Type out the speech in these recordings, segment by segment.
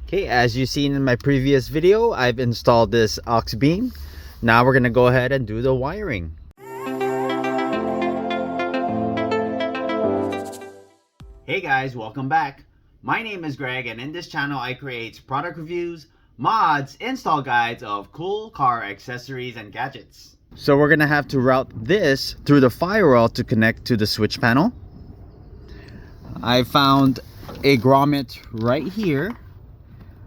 Okay, as you've seen in my previous video, I've installed this Auxbeam. Now we're gonna go ahead and do the wiring. Hey guys, welcome back. My name is Greg, and in this channel I create product reviews, mods, install guides of cool car accessories and gadgets. So we're gonna have to route this through the firewall to connect to the switch panel. I found a grommet right here.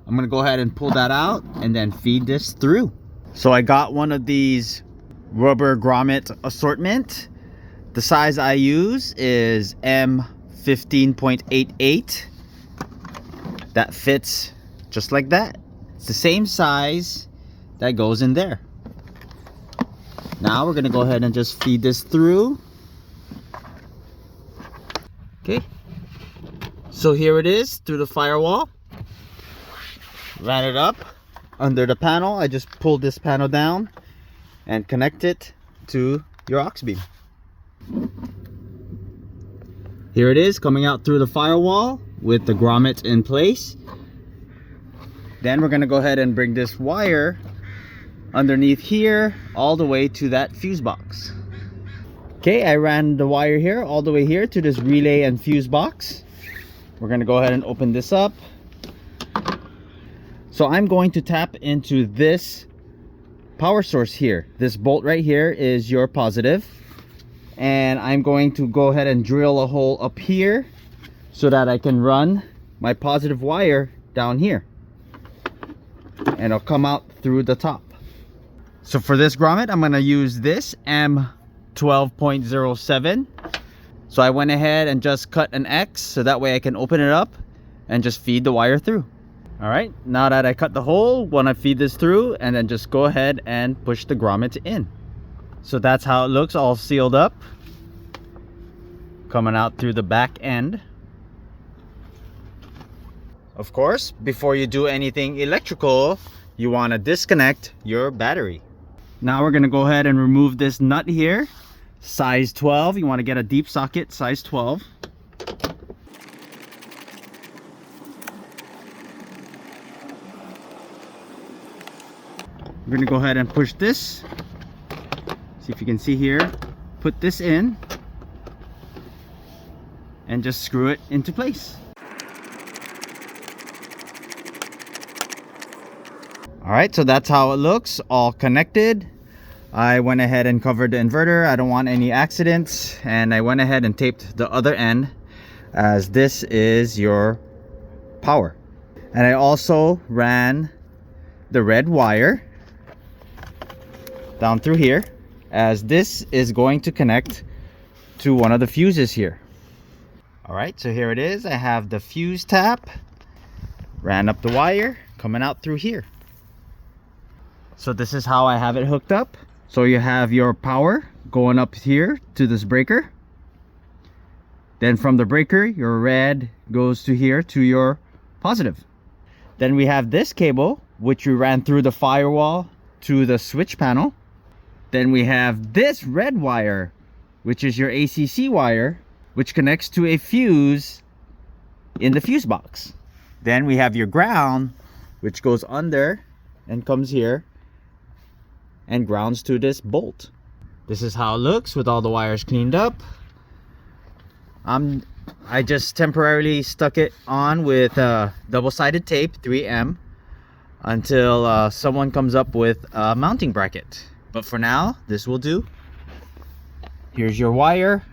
I'm gonna go ahead and pull that out and then feed this through. So I got one of these rubber grommet assortment. The size I use is M15.88. That fits just like that. It's the same size that goes in there. Now we're gonna go ahead and just feed this through. Okay, so here it is through the firewall. Ran it up under the panel. I just pulled this panel down and connect it to your Auxbeam. Here it is coming out through the firewall with the grommet in place. Then we're going to go ahead and bring this wire underneath here all the way to that fuse box. Okay, I ran the wire here all the way here to this relay and fuse box. We're going to go ahead and open this up. So I'm going to tap into this power source here. This bolt right here is your positive, and I'm going to go ahead and drill a hole up here so that I can run my positive wire down here, and it'll come out through the top. So for this grommet, I'm going to use this M12.07. So I went ahead and just cut an X so that way I can open it up and just feed the wire through. All right, now that I cut the hole, want to feed this through and then just go ahead and push the grommet in. So that's how it looks, all sealed up, coming out through the back end. Of course, before you do anything electrical, you want to disconnect your battery. Now we're going to go ahead and remove this nut here, size 12. You want to get a deep socket, size 12. We're going to go ahead and push this. See if you can see here. Put this in and just screw it into place. Alright, so that's how it looks, all connected. I went ahead and covered the inverter. I don't want any accidents, and I went ahead and taped the other end, as this is your power. And I also ran the red wire down through here, as this is going to connect to one of the fuses here. All right, so here it is. I have the fuse tap, ran up the wire coming out through here. So this is how I have it hooked up. So you have your power going up here to this breaker. Then from the breaker, your red goes to here to your positive. Then we have this cable, which we ran through the firewall to the switch panel. Then we have this red wire, which is your ACC wire, which connects to a fuse in the fuse box. Then we have your ground, which goes under and comes here and grounds to this bolt. This is how it looks with all the wires cleaned up. I just temporarily stuck it on with double-sided tape, 3M, until someone comes up with a mounting bracket. But for now, this will do. Here's your wire.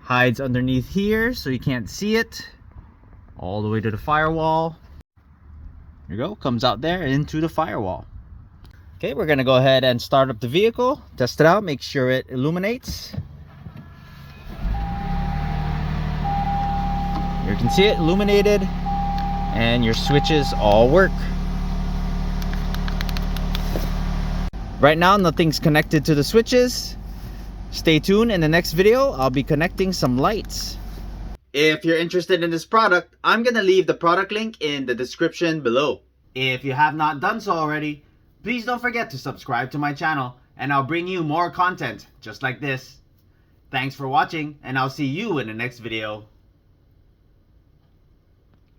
Hides underneath here so you can't see it. All the way to the firewall. There you go, comes out there into the firewall. Okay, we're gonna go ahead and start up the vehicle, test it out, make sure it illuminates. You can see it illuminated, and your switches all work. Right now, nothing's connected to the switches. Stay tuned. In the next video, I'll be connecting some lights. If you're interested in this product, I'm gonna leave the product link in the description below. If you have not done so already, please don't forget to subscribe to my channel, and I'll bring you more content just like this. Thanks for watching, and I'll see you in the next video.